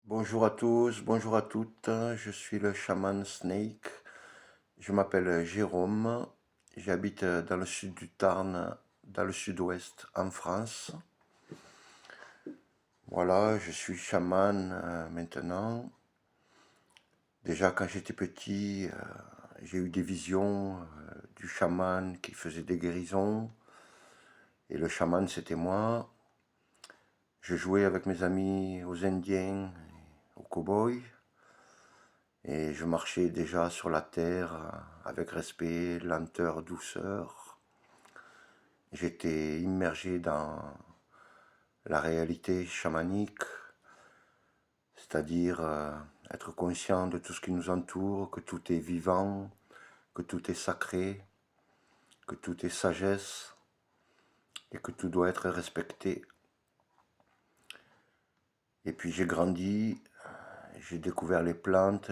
Bonjour à tous, bonjour à toutes, je suis le chaman Snake, je m'appelle Jérôme, j'habite dans le sud du Tarn, dans le sud-ouest en France. Voilà, je suis chaman maintenant. Déjà quand j'étais petit, j'ai eu des visions du chaman qui faisait des guérisons, et le chaman c'était moi. Je jouais avec mes amis aux Indiens, aux cow-boys. Et je marchais déjà sur la terre avec respect, lenteur, douceur. J'étais immergé dans la réalité chamanique, c'est-à-dire être conscient de tout ce qui nous entoure, que tout est vivant, que tout est sacré, que tout est sagesse et que tout doit être respecté. Et puis j'ai grandi, j'ai découvert les plantes,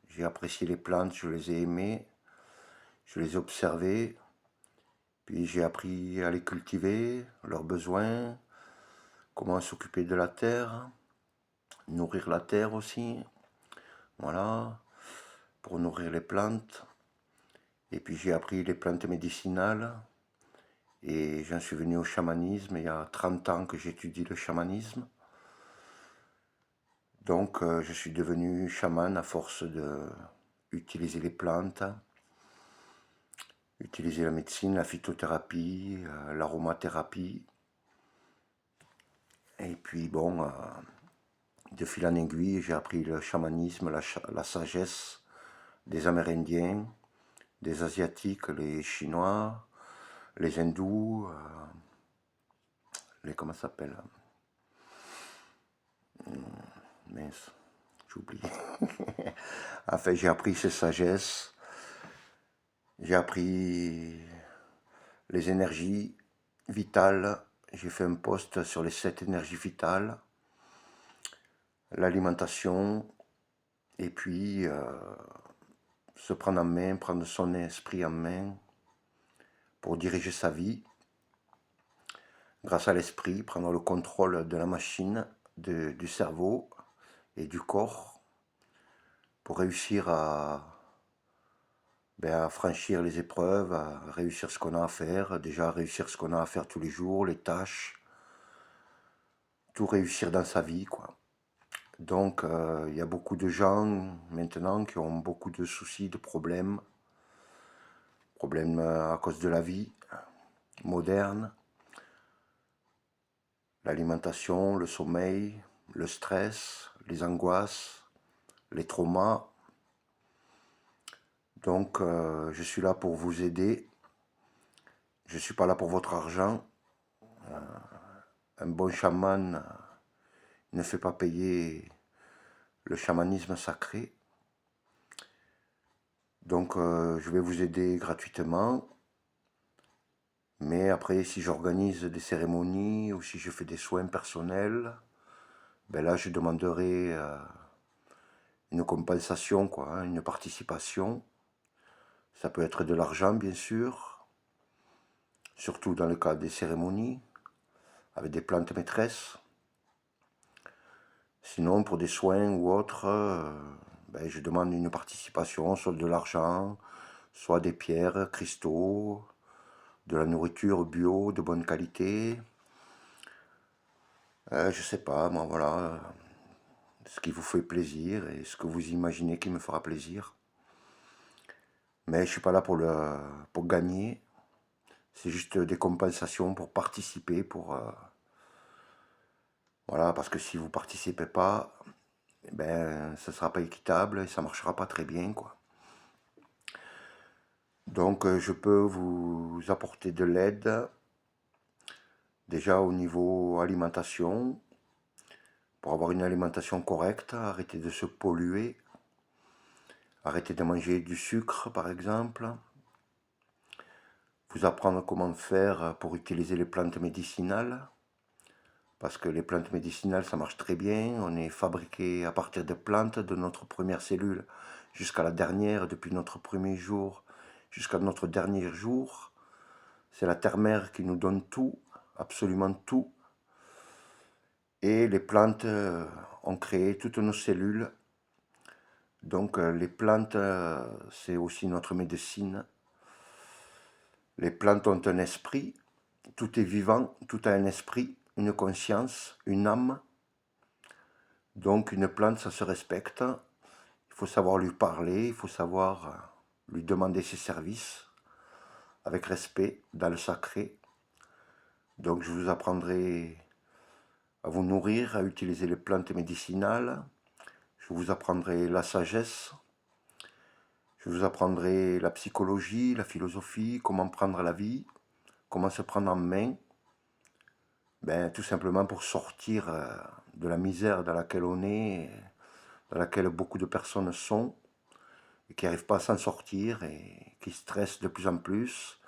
j'ai apprécié les plantes, je les ai aimées, je les ai observées. Puis j'ai appris à les cultiver, leurs besoins, comment s'occuper de la terre, nourrir la terre aussi, voilà, pour nourrir les plantes. Et puis j'ai appris les plantes médicinales et j'en suis venu au chamanisme. Il y a 30 ans que j'étudie le chamanisme. Donc je suis devenu chaman à force de utiliser les plantes, utiliser la médecine, la phytothérapie, l'aromathérapie. Et puis bon, de fil en aiguille, j'ai appris le chamanisme, la sagesse des Amérindiens, des Asiatiques, les Chinois, les Hindous, les comment ça s'appelle? Mince, j'oublie. Enfin, j'ai appris ces sagesses, j'ai appris les énergies vitales, j'ai fait un post sur les 7 énergies vitales, l'alimentation, et puis se prendre en main, prendre son esprit en main pour diriger sa vie, grâce à l'esprit, prendre le contrôle de la machine, du cerveau et du corps pour réussir à franchir les épreuves, à réussir ce qu'on a à faire, déjà réussir ce qu'on a à faire tous les jours, les tâches, tout réussir dans sa vie, quoi. Donc, il y a beaucoup de gens maintenant qui ont beaucoup de soucis, de problèmes à cause de la vie moderne, l'alimentation, le sommeil, le stress, les angoisses, les traumas. Donc, je suis là pour vous aider. Je ne suis pas là pour votre argent. Un bon chaman ne fait pas payer le chamanisme sacré. Donc, je vais vous aider gratuitement. Mais après, si j'organise des cérémonies ou si je fais des soins personnels, ben là, je demanderai une compensation, quoi, hein, une participation. Ça peut être de l'argent, bien sûr, surtout dans le cas des cérémonies, avec des plantes maîtresses. Sinon, pour des soins ou autres, ben, je demande une participation, soit de l'argent, soit des pierres, cristaux, de la nourriture bio de bonne qualité. Je sais pas, moi voilà, ce qui vous fait plaisir et ce que vous imaginez qui me fera plaisir. Mais je suis pas là pour gagner, c'est juste des compensations pour participer, voilà, parce que si vous participez pas, ben ce sera pas équitable et ça marchera pas très bien, quoi. Donc je peux vous apporter de l'aide, déjà au niveau alimentation, pour avoir une alimentation correcte, arrêter de se polluer, arrêter de manger du sucre par exemple, vous apprendre comment faire pour utiliser les plantes médicinales, parce que les plantes médicinales ça marche très bien, on est fabriqué à partir de plantes, de notre première cellule jusqu'à la dernière, depuis notre premier jour jusqu'à notre dernier jour. C'est la terre-mère qui nous donne tout, absolument tout. Et les plantes ont créé toutes nos cellules. Donc les plantes, c'est aussi notre médecine. Les plantes ont un esprit, tout est vivant, tout a un esprit, une conscience, une âme. Donc une plante, ça se respecte. Il faut savoir lui parler, il faut savoir lui demander ses services avec respect, dans le sacré. Donc je vous apprendrai à vous nourrir, à utiliser les plantes médicinales. Je vous apprendrai la sagesse. Je vous apprendrai la psychologie, la philosophie, comment prendre la vie, comment se prendre en main. Ben, tout simplement pour sortir de la misère dans laquelle on est, dans laquelle beaucoup de personnes sont, et qui n'arrivent pas à s'en sortir, et qui stressent de plus en plus,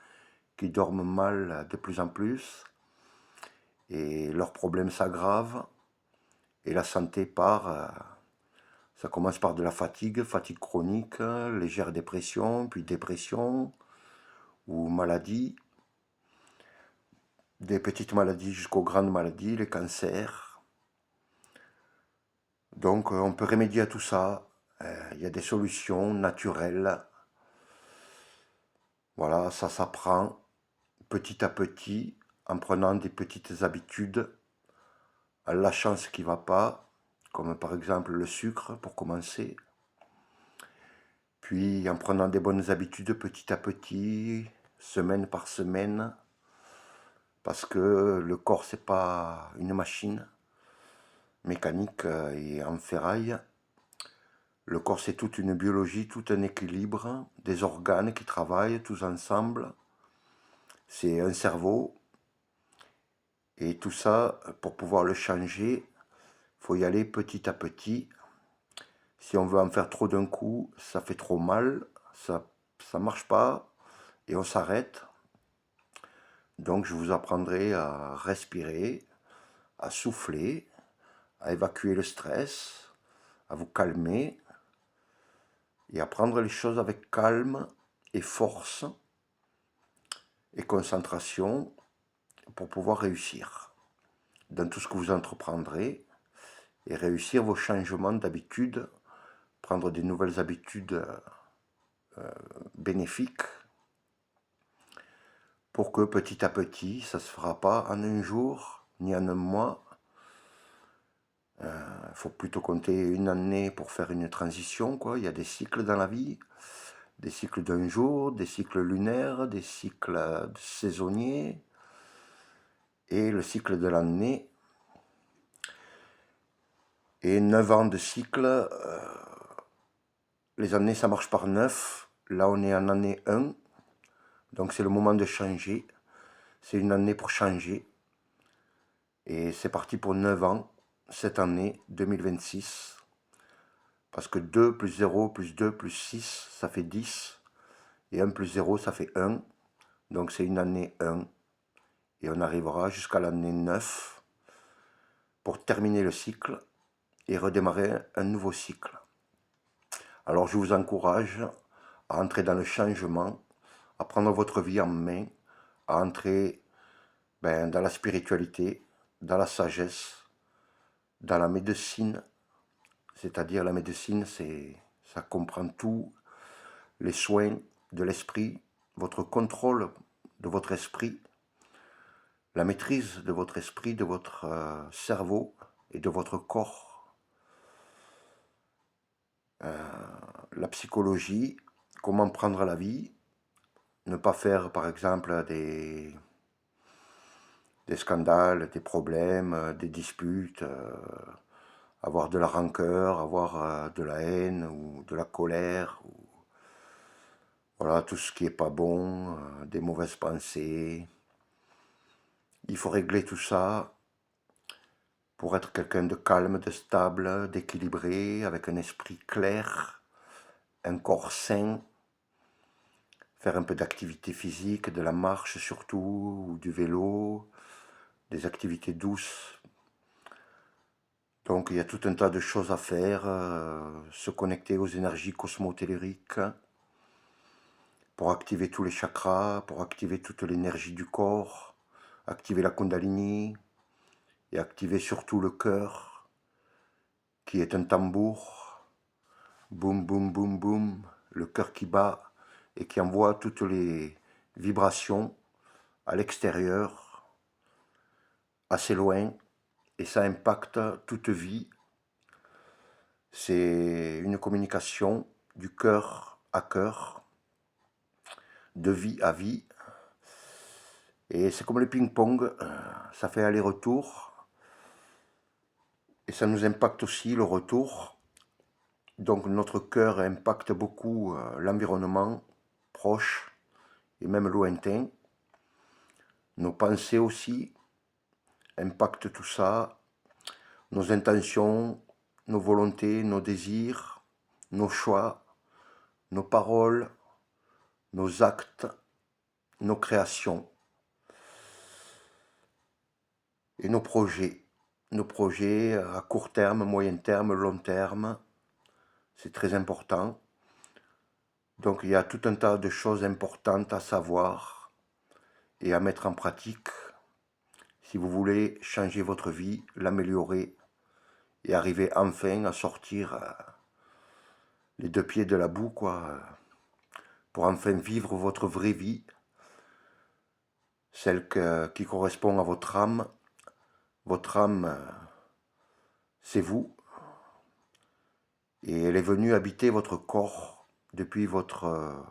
qui dorment mal de plus en plus, et leurs problèmes s'aggravent, et la santé part. Ça commence par de la fatigue, fatigue chronique, légère dépression, puis dépression ou maladie, des petites maladies jusqu'aux grandes maladies, les cancers. Donc on peut remédier à tout ça. Il y a des solutions naturelles. Voilà, ça s'apprend petit à petit en prenant des petites habitudes, en lâchant ce qui ne va pas, comme par exemple le sucre pour commencer. Puis en prenant des bonnes habitudes petit à petit, semaine par semaine, parce que le corps c'est pas une machine mécanique et en ferraille. Le corps c'est toute une biologie, tout un équilibre, des organes qui travaillent tous ensemble. C'est un cerveau. Et tout ça, pour pouvoir le changer, il faut y aller petit à petit. Si on veut en faire trop d'un coup, ça fait trop mal, ça marche pas et on s'arrête. Donc je vous apprendrai à respirer, à souffler, à évacuer le stress, à vous calmer et à prendre les choses avec calme et force et concentration pour pouvoir réussir dans tout ce que vous entreprendrez et réussir vos changements d'habitude, prendre des nouvelles habitudes bénéfiques pour que petit à petit, ça ne se fera pas en un jour ni en un mois. Il faut plutôt compter une année pour faire une transition, quoi. Il y a des cycles dans la vie, des cycles d'un jour, des cycles lunaires, des cycles saisonniers et le cycle de l'année. Et 9 ans de cycle, les années ça marche par 9. Là on est en année 1, donc c'est le moment de changer. C'est une année pour changer. Et c'est parti pour 9 ans, cette année 2026. Parce que 2 plus 0 plus 2 plus 6, ça fait 10. Et 1 plus 0, ça fait 1. Donc c'est une année 1. Et on arrivera jusqu'à l'année 9 pour terminer le cycle et redémarrer un nouveau cycle. Alors je vous encourage à entrer dans le changement, à prendre votre vie en main, à entrer dans la spiritualité, dans la sagesse, dans la médecine. C'est-à-dire la médecine, ça comprend tout, les soins de l'esprit, votre contrôle de votre esprit, la maîtrise de votre esprit, de votre cerveau et de votre corps, la psychologie, comment prendre la vie, ne pas faire par exemple des scandales, des problèmes, des disputes, avoir de la rancœur, avoir de la haine ou de la colère, ou, voilà, tout ce qui n'est pas bon, des mauvaises pensées. Il faut régler tout ça pour être quelqu'un de calme, de stable, d'équilibré, avec un esprit clair, un corps sain, faire un peu d'activité physique, de la marche surtout, ou du vélo, des activités douces. Donc il y a tout un tas de choses à faire, se connecter aux énergies cosmotelluriques pour activer tous les chakras, pour activer toute l'énergie du corps, activer la Kundalini et activer surtout le cœur qui est un tambour, boum, boum, boum, boum, le cœur qui bat et qui envoie toutes les vibrations à l'extérieur, assez loin, et ça impacte toute vie. C'est une communication du cœur à cœur, de vie à vie, et c'est comme le ping-pong, ça fait aller-retour, et ça nous impacte aussi le retour. Donc notre cœur impacte beaucoup l'environnement proche et même lointain. Nos pensées aussi impactent tout ça, nos intentions, nos volontés, nos désirs, nos choix, nos paroles, nos actes, nos créations et nos projets. Nos projets à court terme, moyen terme, long terme, c'est très important. Donc il y a tout un tas de choses importantes à savoir et à mettre en pratique si vous voulez changer votre vie, l'améliorer et arriver enfin à sortir les deux pieds de la boue, quoi, pour enfin vivre votre vraie vie, celle qui correspond à votre âme. Votre âme, c'est vous, et elle est venue habiter votre corps depuis votre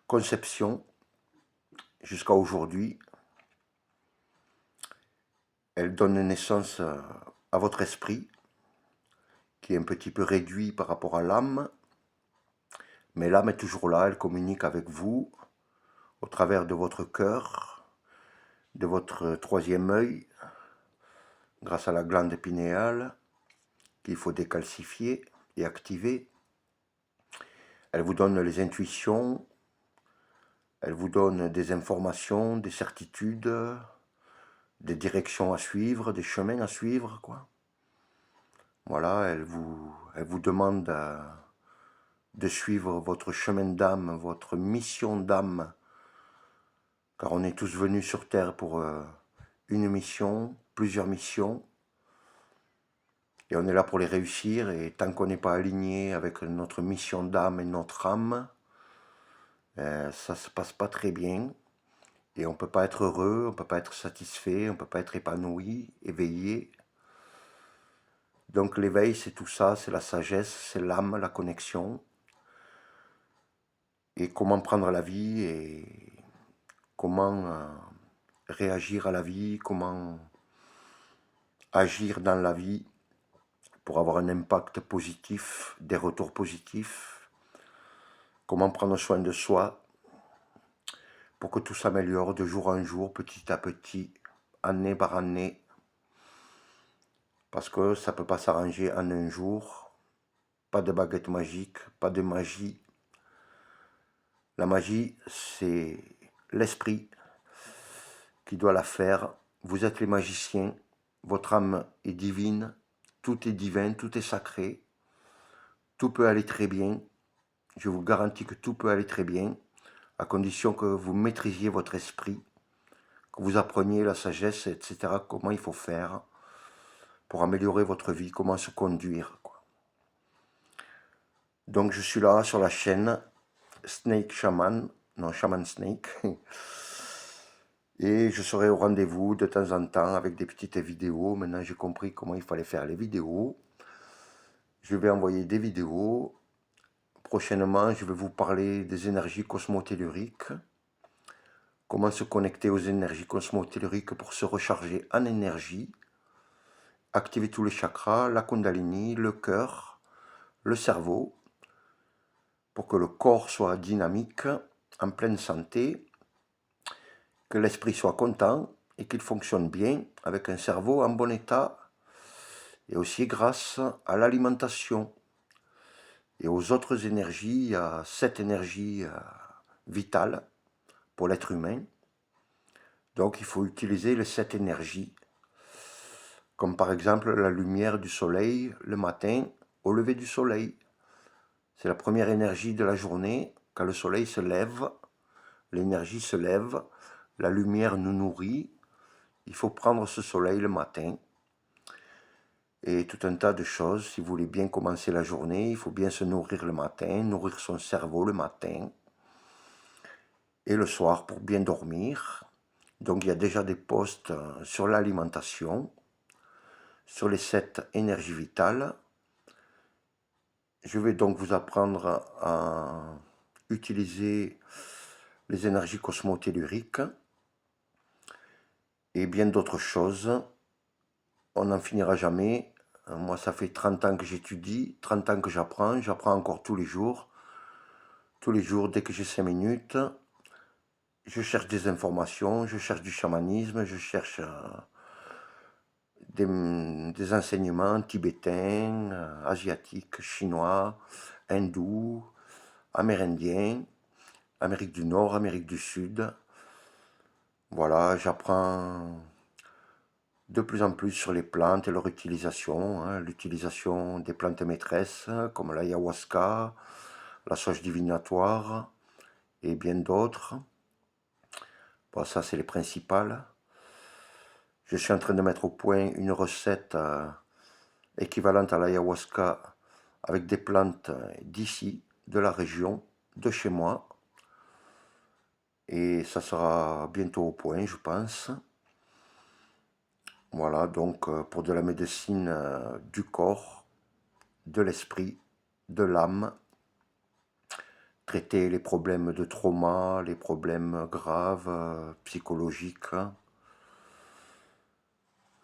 conception jusqu'à aujourd'hui. Elle donne naissance à votre esprit, qui est un petit peu réduit par rapport à l'âme, mais l'âme est toujours là, elle communique avec vous au travers de votre cœur, de votre troisième œil, grâce à la glande pinéale qu'il faut décalcifier et activer. Elle vous donne les intuitions, elle vous donne des informations, des certitudes, des directions à suivre, des chemins à suivre, quoi. Voilà, elle vous demande de suivre votre chemin d'âme, votre mission d'âme, car on est tous venus sur Terre pour une mission, plusieurs missions, et on est là pour les réussir, et tant qu'on n'est pas aligné avec notre mission d'âme et notre âme, ça ne se passe pas très bien, et on ne peut pas être heureux, on ne peut pas être satisfait, on ne peut pas être épanoui, éveillé. Donc l'éveil, c'est tout ça, c'est la sagesse, c'est l'âme, la connexion, et comment prendre la vie, et comment réagir à la vie, comment agir dans la vie pour avoir un impact positif, des retours positifs, comment prendre soin de soi pour que tout s'améliore de jour en jour, petit à petit, année par année, parce que ça ne peut pas s'arranger en un jour, pas de baguette magique, pas de magie. La magie, c'est l'esprit qui doit la faire. Vous êtes les magiciens, votre âme est divine, tout est divin, tout est sacré, tout peut aller très bien. Je vous garantis que tout peut aller très bien, à condition que vous maîtrisiez votre esprit, que vous appreniez la sagesse, etc., comment il faut faire pour améliorer votre vie, comment se conduire, quoi. Donc je suis là sur la chaîne Snake Shaman, non Shaman Snake, et je serai au rendez-vous de temps en temps avec des petites vidéos. Maintenant j'ai compris comment il fallait faire les vidéos. Je vais envoyer des vidéos. Prochainement, je vais vous parler des énergies cosmotelluriques. Comment se connecter aux énergies cosmotelluriques pour se recharger en énergie. Activer tous les chakras, la Kundalini, le cœur, le cerveau, pour que le corps soit dynamique, en pleine santé, que l'esprit soit content et qu'il fonctionne bien avec un cerveau en bon état, et aussi grâce à l'alimentation et aux autres énergies. Il y a 7 énergies vitales pour l'être humain. Donc il faut utiliser les 7 énergies, comme par exemple la lumière du soleil le matin au lever du soleil. C'est la première énergie de la journée. Quand le soleil se lève, l'énergie se lève, la lumière nous nourrit. Il faut prendre ce soleil le matin. et tout un tas de choses. Si vous voulez bien commencer la journée, il faut bien se nourrir le matin, nourrir son cerveau le matin et le soir pour bien dormir. Donc il y a déjà des posts sur l'alimentation, sur les 7 énergies vitales. Je vais donc vous apprendre à utiliser les énergies cosmotelluriques et bien d'autres choses. On n'en finira jamais. Moi, ça fait 30 ans que j'étudie, 30 ans que j'apprends encore tous les jours. Tous les jours, dès que j'ai 5 minutes, je cherche des informations, je cherche du chamanisme, je cherche des enseignements tibétains, asiatiques, chinois, hindous, amérindiens, Amérique du Nord, Amérique du Sud. Voilà, j'apprends de plus en plus sur les plantes et leur utilisation, hein, l'utilisation des plantes maîtresses comme l'ayahuasca, la sauge divinatoire et bien d'autres. Bon, ça c'est les principales. Je suis en train de mettre au point une recette équivalente à l'ayahuasca avec des plantes d'ici, de la région, de chez moi. Et ça sera bientôt au point, je pense. Voilà, donc pour de la médecine du corps, de l'esprit, de l'âme, traiter les problèmes de trauma, les problèmes graves, psychologiques,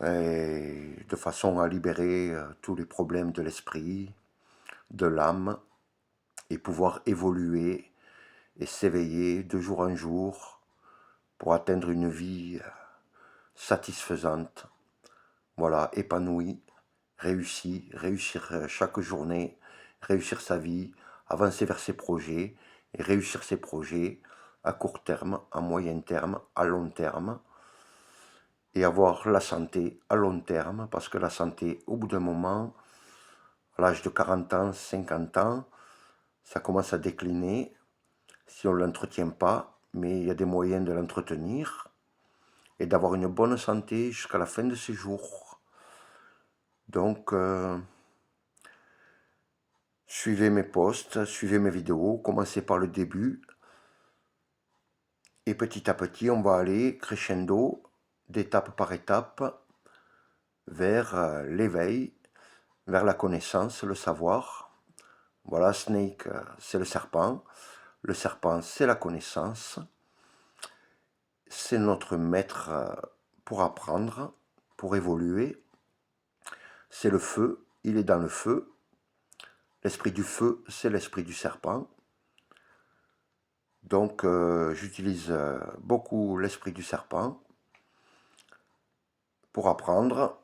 et de façon à libérer tous les problèmes de l'esprit, de l'âme, et pouvoir évoluer et s'éveiller de jour en jour pour atteindre une vie satisfaisante, voilà, épanouie, réussie, réussir chaque journée, réussir sa vie, avancer vers ses projets et réussir ses projets à court terme, à moyen terme, à long terme, et avoir la santé à long terme, parce que la santé, au bout d'un moment, à l'âge de 40 ans, 50 ans, ça commence à décliner si on ne l'entretient pas, mais il y a des moyens de l'entretenir et d'avoir une bonne santé jusqu'à la fin de ses jours. Donc, suivez mes posts, suivez mes vidéos, commencez par le début, et petit à petit, on va aller crescendo, d'étape par étape, vers l'éveil, vers la connaissance, le savoir. Voilà, Snake, c'est le serpent, c'est la connaissance, c'est notre maître pour apprendre, pour évoluer, c'est le feu, il est dans le feu, l'esprit du feu, c'est l'esprit du serpent. Donc j'utilise beaucoup l'esprit du serpent pour apprendre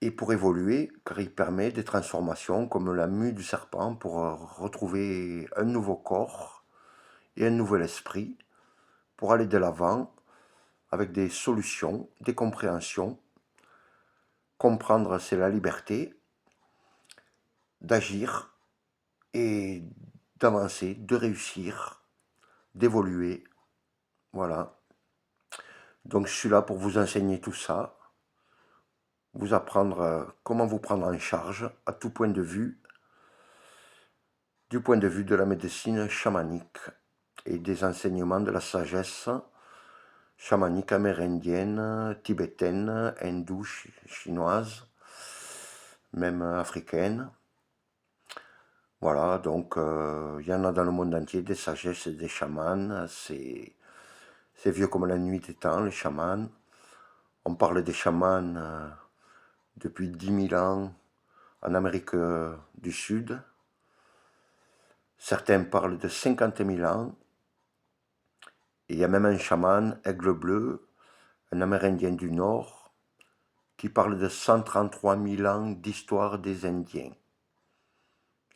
et pour évoluer, car il permet des transformations comme la mue du serpent pour retrouver un nouveau corps et un nouvel esprit, pour aller de l'avant avec des solutions, des compréhensions. Comprendre, c'est la liberté d'agir et d'avancer, de réussir, d'évoluer. Voilà. Donc je suis là pour vous enseigner tout ça, vous apprendre comment vous prendre en charge à tout point de vue, du point de vue de la médecine chamanique et des enseignements de la sagesse chamanique amérindienne, tibétaine, hindoue, chinoise, même africaine. Voilà, donc il y en a dans le monde entier, des sagesses et des chamans, c'est vieux comme la nuit des temps, les chamans. On parle des chamans depuis 10 000 ans en Amérique du Sud. Certains parlent de 50 000 ans. Et il y a même un chaman, Aigle Bleu, un Amérindien du Nord, qui parle de 133 000 ans d'histoire des Indiens.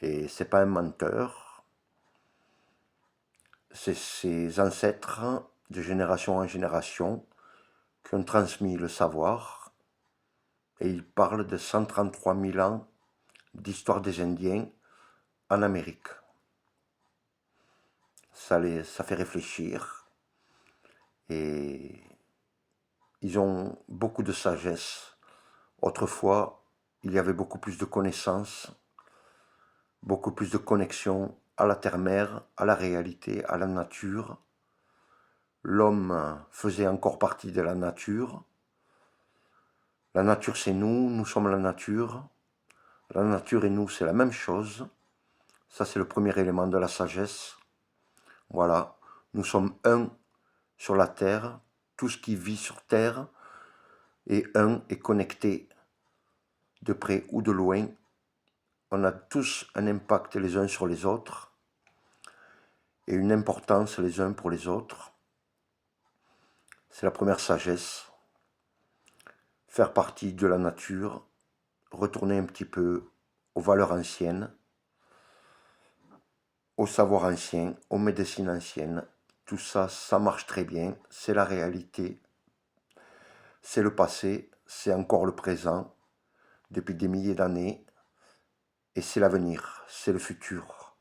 Et c'est pas un menteur, c'est ses ancêtres, de génération en génération, qui ont transmis le savoir. Et il parle de 133 000 ans d'histoire des Indiens en Amérique. Ça fait réfléchir. Et ils ont beaucoup de sagesse. Autrefois, il y avait beaucoup plus de connaissances, beaucoup plus de connexion à la terre-mère, à la réalité, à la nature. L'homme faisait encore partie de la nature. La nature, c'est nous, nous sommes la nature. La nature et nous, c'est la même chose. Ça, c'est le premier élément de la sagesse. Voilà, nous sommes un sur la terre. Tout ce qui vit sur terre est un et connecté de près ou de loin. On a tous un impact les uns sur les autres et une importance les uns pour les autres. C'est la première sagesse. Faire partie de la nature, retourner un petit peu aux valeurs anciennes, au savoir ancien, aux médecines anciennes. Tout ça, ça marche très bien. C'est la réalité. C'est le passé. C'est encore le présent depuis des milliers d'années. Et c'est l'avenir. C'est le futur.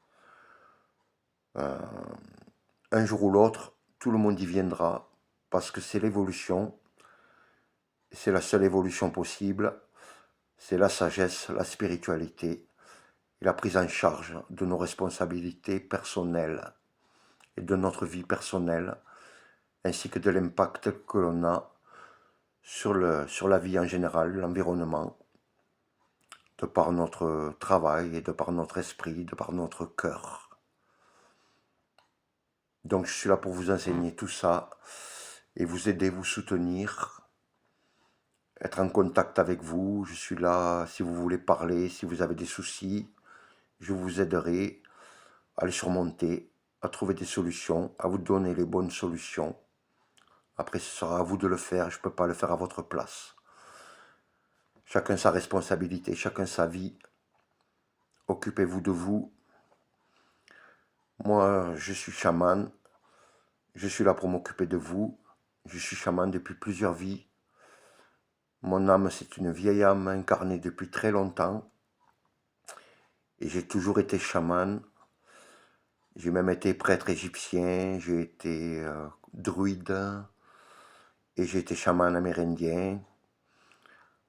Un jour ou l'autre, tout le monde y viendra parce que c'est l'évolution. C'est la seule évolution possible. C'est la sagesse, la spiritualité et la prise en charge de nos responsabilités personnelles et de notre vie personnelle, ainsi que de l'impact que l'on a sur la vie en général, l'environnement, de par notre travail et de par notre esprit, de par notre cœur. Donc je suis là pour vous enseigner tout ça et vous aider, vous soutenir, être en contact avec vous. Je suis là si vous voulez parler, si vous avez des soucis, je vous aiderai à les surmonter, à trouver des solutions, à vous donner les bonnes solutions. Après, ce sera à vous de le faire, je ne peux pas le faire à votre place. Chacun sa responsabilité, chacun sa vie. Occupez-vous de vous. Moi, je suis chaman. Je suis là pour m'occuper de vous. Je suis chaman depuis plusieurs vies. Mon âme, c'est une vieille âme incarnée depuis très longtemps. Et j'ai toujours été chaman. J'ai même été prêtre égyptien, j'ai été druide et j'ai été chaman amérindien.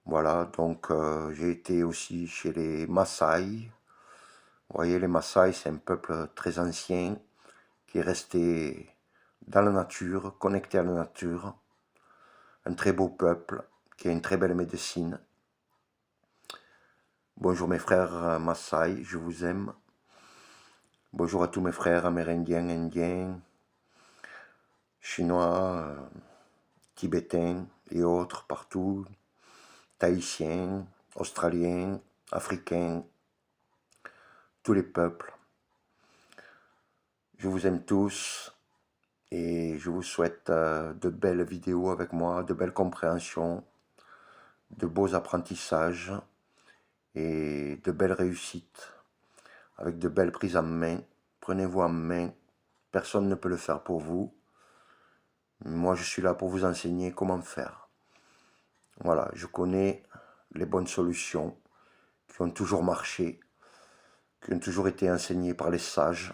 Voilà, donc j'ai été aussi chez les Maasai. Vous voyez, les Maasai, c'est un peuple très ancien qui est resté dans la nature, connecté à la nature. Un très beau peuple qui a une très belle médecine. Bonjour mes frères Maasai, je vous aime. Bonjour à tous mes frères amérindiens, indiens, chinois, tibétains et autres partout, tahitiens, australiens, africains, tous les peuples. Je vous aime tous et je vous souhaite de belles vidéos avec moi, de belles compréhensions, de beaux apprentissages et de belles réussites, avec de belles prises en main. Prenez-vous en main, personne ne peut le faire pour vous. Moi, je suis là pour vous enseigner comment faire. Voilà, je connais les bonnes solutions qui ont toujours marché, qui ont toujours été enseignées par les sages.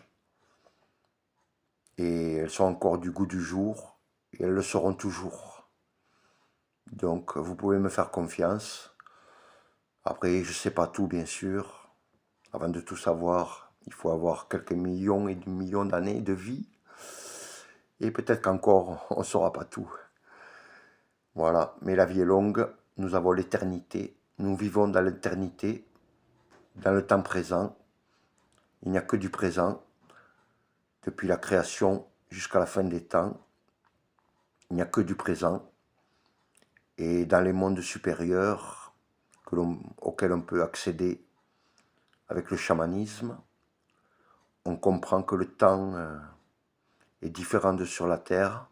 Et elles sont encore du goût du jour, et elles le seront toujours. Donc, vous pouvez me faire confiance. Après, je ne sais pas tout, bien sûr. Avant de tout savoir, il faut avoir quelques millions et des millions d'années de vie. Et peut-être qu'encore, on ne saura pas tout. Voilà, mais la vie est longue, nous avons l'éternité. Nous vivons dans l'éternité, dans le temps présent. Il n'y a que du présent. Depuis la création jusqu'à la fin des temps, il n'y a que du présent. Et dans les mondes supérieurs auxquels on peut accéder avec le chamanisme, on comprend que le temps est différent de sur la Terre.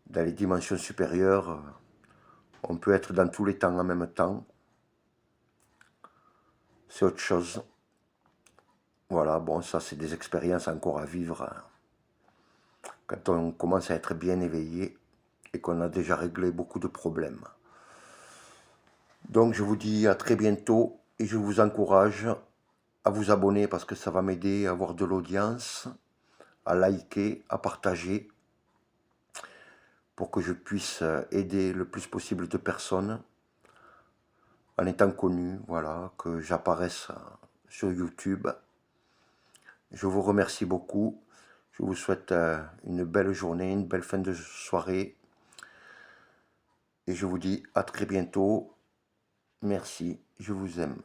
Dans les dimensions supérieures, on peut être dans tous les temps en même temps. C'est autre chose. Voilà, bon, ça c'est des expériences encore à vivre quand on commence à être bien éveillé et qu'on a déjà réglé beaucoup de problèmes. Donc je vous dis à très bientôt et je vous encourage à vous abonner parce que ça va m'aider à avoir de l'audience, à liker, à partager pour que je puisse aider le plus possible de personnes en étant connu, voilà, que j'apparaisse sur YouTube. Je vous remercie beaucoup. Je vous souhaite une belle journée, une belle fin de soirée. Et je vous dis à très bientôt. Merci, je vous aime.